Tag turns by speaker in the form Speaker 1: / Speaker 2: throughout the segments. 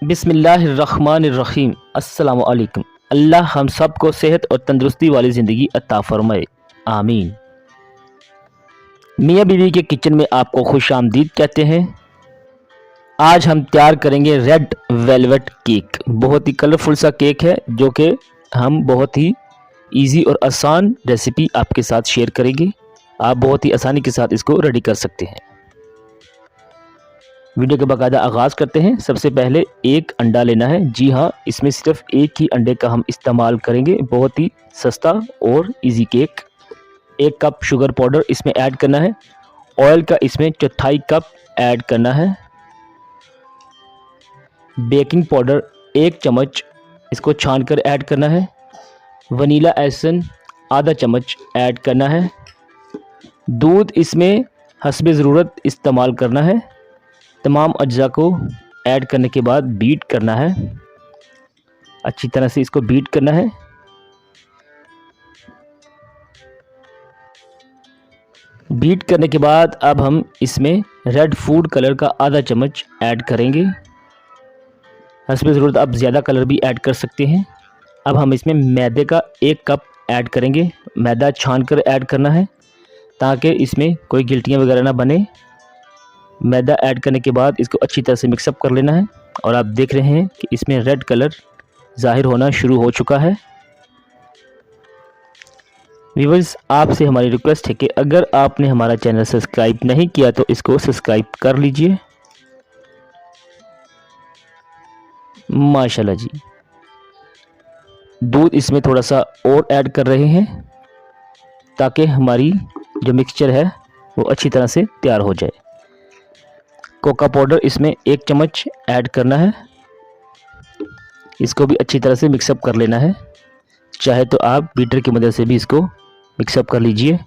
Speaker 1: बिस्मिल्लाहिर्रहमानिर्रहीम। अस्सलामु अलैकुम। अल्लाह हम सब को सेहत और तंदुरुस्ती वाली ज़िंदगी अता फ़रमाए, आमीन। मियाँ बीवी के किचन में आपको खुश आमदीद कहते हैं। आज हम तैयार करेंगे रेड वेलवेट केक। बहुत ही कलरफुल सा केक है जो कि हम बहुत ही इजी और आसान रेसिपी आपके साथ शेयर करेंगे। आप बहुत ही आसानी के साथ इसको रेडी कर सकते हैं। वीडियो के बाकायदा आगाज़ करते हैं। सबसे पहले एक अंडा लेना है। जी हाँ, इसमें सिर्फ एक ही अंडे का हम इस्तेमाल करेंगे। बहुत ही सस्ता और easy cake. 1 cup sugar powder इसमें ऐड करना है। ऑयल का इसमें 1/4 कप ऐड करना है। बेकिंग पाउडर 1 चम्मच इसको छान कर ऐड करना है। वनीला एसेंस आधा चम्मच ऐड करना है। दूध इसमें हस्बे ज़रूरत इस्तेमाल करना है। तमाम अज्जा को ऐड करने के बाद बीट करना है। अच्छी तरह से इसको बीट करना है। बीट करने के बाद अब हम इसमें रेड फूड कलर का आधा चम्मच ऐड करेंगे। हस्बे ज़रूरत आप ज़्यादा कलर भी ऐड कर सकते हैं। अब हम इसमें मैदे का 1 कप ऐड करेंगे। मैदा छान कर ऐड करना है ताकि इसमें कोई गिल्टियाँ वगैरह ना बने। मैदा ऐड करने के बाद इसको अच्छी तरह से मिक्सअप कर लेना है। और आप देख रहे हैं कि इसमें रेड कलर ज़ाहिर होना शुरू हो चुका है। व्यूअर्स, आपसे हमारी रिक्वेस्ट है कि अगर आपने हमारा चैनल सब्सक्राइब नहीं किया तो इसको सब्सक्राइब कर लीजिए। माशाल्लाह जी। दूध इसमें थोड़ा सा और ऐड कर रहे हैं ताकि हमारी जो मिक्सचर है वो अच्छी तरह से तैयार हो जाए। कोका पाउडर इसमें 1 चम्मच ऐड करना है। इसको भी अच्छी तरह से मिक्सअप कर लेना है। चाहे तो आप बीटर की मदद से भी इसको मिक्सअप कर लीजिए।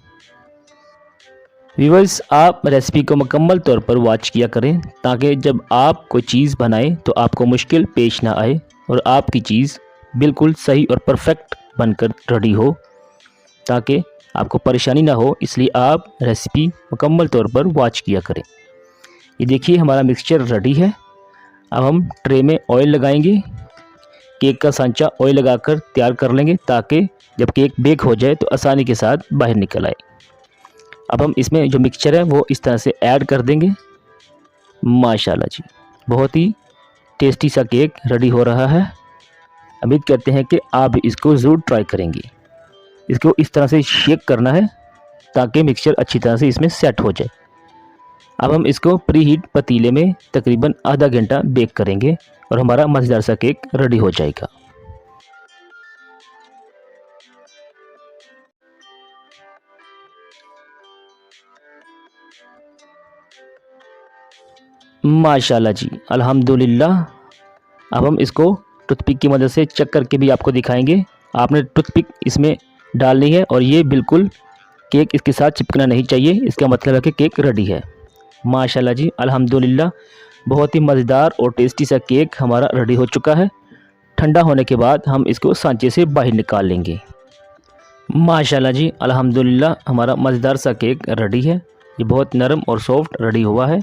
Speaker 1: व्यूअर्स, आप रेसिपी को मुकम्मल तौर पर वॉच किया करें ताकि जब आप कोई चीज़ बनाएं तो आपको मुश्किल पेश ना आए और आपकी चीज़ बिल्कुल सही और परफेक्ट बनकर रेडी हो, ताकि आपको परेशानी ना हो। इसलिए आप रेसिपी मुकम्मल तौर पर वॉच किया करें। ये देखिए, हमारा मिक्सचर रेडी है। अब हम ट्रे में ऑयल लगाएंगे। केक का सांचा ऑयल लगाकर तैयार कर लेंगे ताकि जब केक बेक हो जाए तो आसानी के साथ बाहर निकल आए। अब हम इसमें जो मिक्सचर है वो इस तरह से ऐड कर देंगे। माशाल्लाह जी, बहुत ही टेस्टी सा केक रेडी हो रहा है। उम्मीद करते हैं कि आप इसको ज़रूर ट्राई करेंगे। इसको इस तरह से शेक करना है ताकि मिक्सचर अच्छी तरह से इसमें सेट हो जाए। अब हम इसको प्री हीट पतीले में तकरीबन आधा घंटा बेक करेंगे और हमारा मज़ेदार सा केक रेडी हो जाएगा। माशाल्लाह जी, अल्हम्दुलिल्लाह। अब हम इसको टूथपिक की मदद से चेक करके भी आपको दिखाएंगे। आपने टूथपिक इसमें डालनी है और ये बिल्कुल केक इसके साथ चिपकना नहीं चाहिए। इसका मतलब है कि केक रेडी है। माशाल्लाह जी, अल्हम्दुलिल्लाह। बहुत ही मज़ेदार और टेस्टी सा केक हमारा रेडी हो चुका है। ठंडा होने के बाद हम इसको सांचे से बाहर निकाल लेंगे। माशाल्लाह जी, अल्हम्दुलिल्लाह। हमारा मज़ेदार सा केक रेडी है। ये बहुत नरम और सॉफ्ट रेडी हुआ है।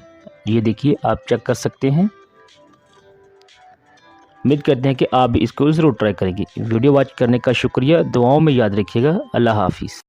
Speaker 1: ये देखिए, आप चेक कर सकते हैं। उम्मीद करते हैं कि आप भी इसको ज़रूर ट्राई करेंगे। वीडियो वॉच करने का शुक्रिया। दुआओं में याद रखिएगा। अल्लाह हाफिज़।